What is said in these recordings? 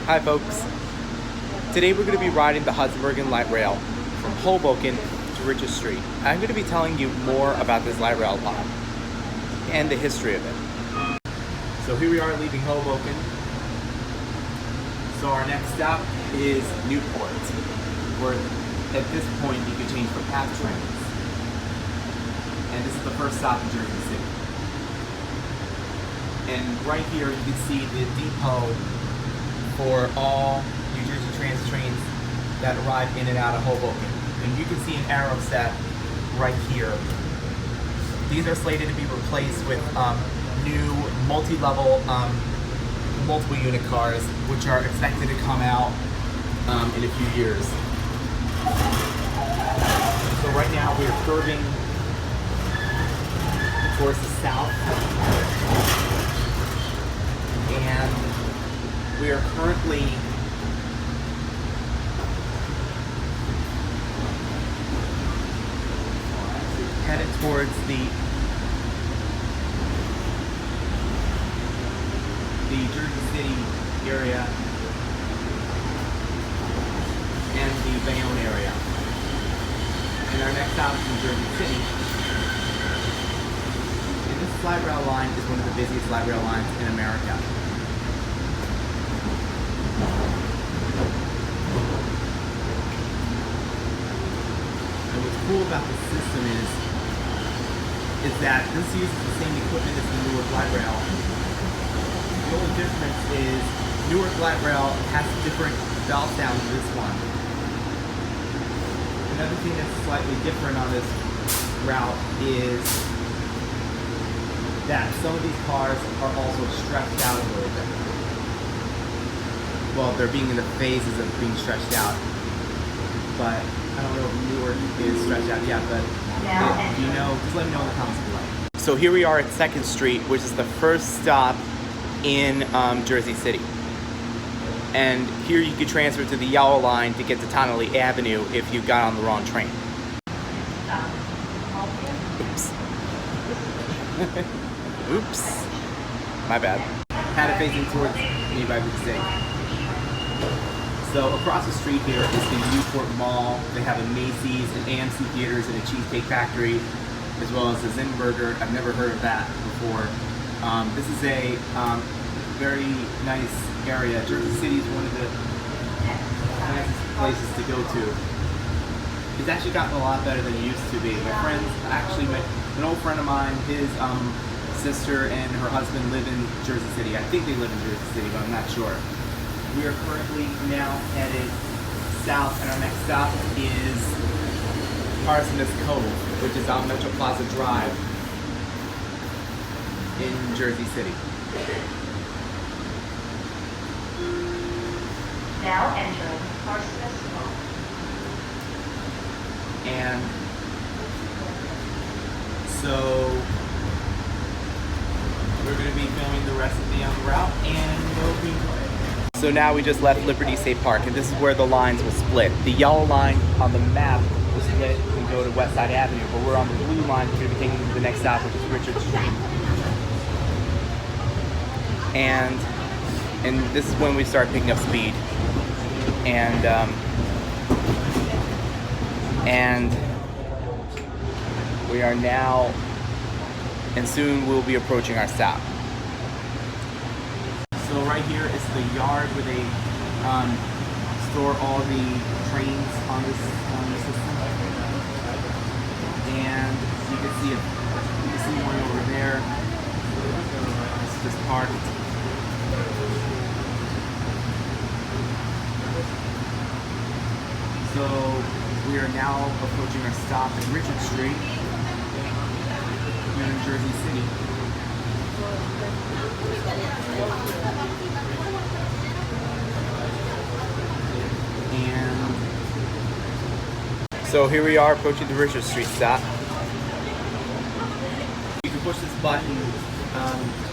Hi folks. Today we're going to be riding the Hudson Bergen light rail from Hoboken to Richard Street. I'm going to be telling you more about this light rail line and the history of it. So here we are leaving Hoboken. So our next stop is Newport, where at this point you can change for path trains. And this is the first stop in Jersey City. And right here you can see the depot for all New Jersey Transit trains that arrive in and out of Hoboken. And you can see an arrow set right here. These are slated to be replaced with new multi-level multiple unit cars, which are expected to come out in a few years. So right now we are curving towards the south, and we are currently headed towards the Jersey City area and the Bayonne area. And our next stop is in Jersey City. And this light rail line is one of the busiest light rail lines in America. And what's cool about this system is that this uses the same equipment as the Newark light rail. The only difference is Newark light rail has different bell sounds than this one. Another thing that's slightly different on this route is that some of these cars are also stretched out a little bit. Well, they're being in the phases of being stretched out. But I don't know if Newark is stretched out yet, but if you know, just let me know in the comments below. So here we are at 2nd Street, which is the first stop in Jersey City. And here you could transfer to the yellow line to get to Tonnelle Avenue if you got on the wrong train. Oops. Oops. My bad. Had it facing towards me by mistake. So across the street here is the Newport Mall. They have a Macy's, an AMC Theaters, and a Cheesecake Factory, as well as a Zen Burger. I've never heard of that before. This is a very nice area. Jersey City is one of the nicest places to go to. It's actually gotten a lot better than it used to be. My friends, actually an old friend of mine, his sister and her husband live in Jersey City. I think they live in Jersey City, but I'm not sure. We are currently now headed south, and our next stop is Parsoness Cove, which is on Metro Plaza Drive in Jersey City. Now entering Parsoness Cove. And so we're going to be filming the rest of the route, and hope you enjoy it. So now we just left Liberty State Park, and this is where the lines will split. The yellow line on the map will split and go to West Side Avenue, but we're on the blue line. We're going to be taking the next stop, which is Richard Street. And this is when we start picking up speed. And we are now, and soon we'll be approaching our stop. So right here is the yard where they store all the trains on this system. And you can see one over there. It's just parked. So we are now approaching our stop at Richard Street here in Jersey City. And so here we are approaching the Richard Street stop. You can push this button,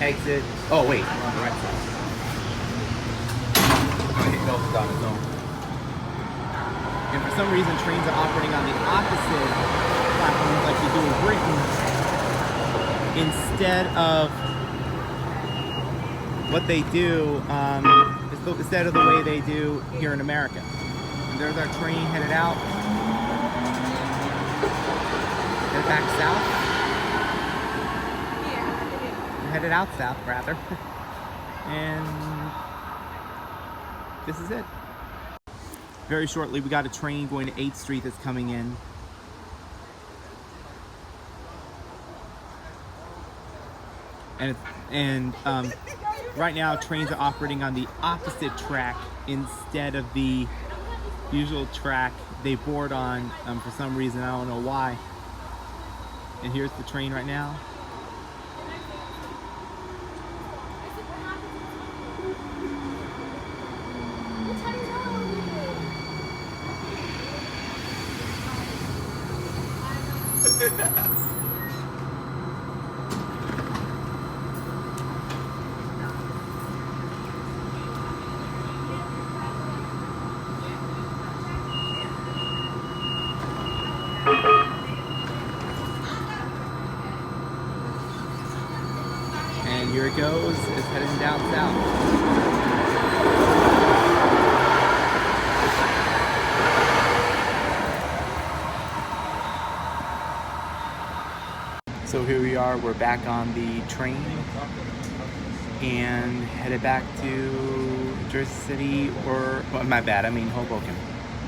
exit. Oh wait, we're on the right side. Okay, no, it's on its own. And for some reason, trains are operating on the opposite platform like they do in Britain. Instead of what they do is instead of the way they do here in America. And there's our train headed out. Headed back south. We're headed out south, rather. And this is it. Very shortly, we got a train going to 8th Street that's coming in. And right now, trains are operating on the opposite track instead of the usual track they board on for some reason. I don't know why. And here's the train right now. And here it goes, it's heading down south. So here we are, we're back on the train and headed back to Jersey City, or, well, my bad, I mean Hoboken.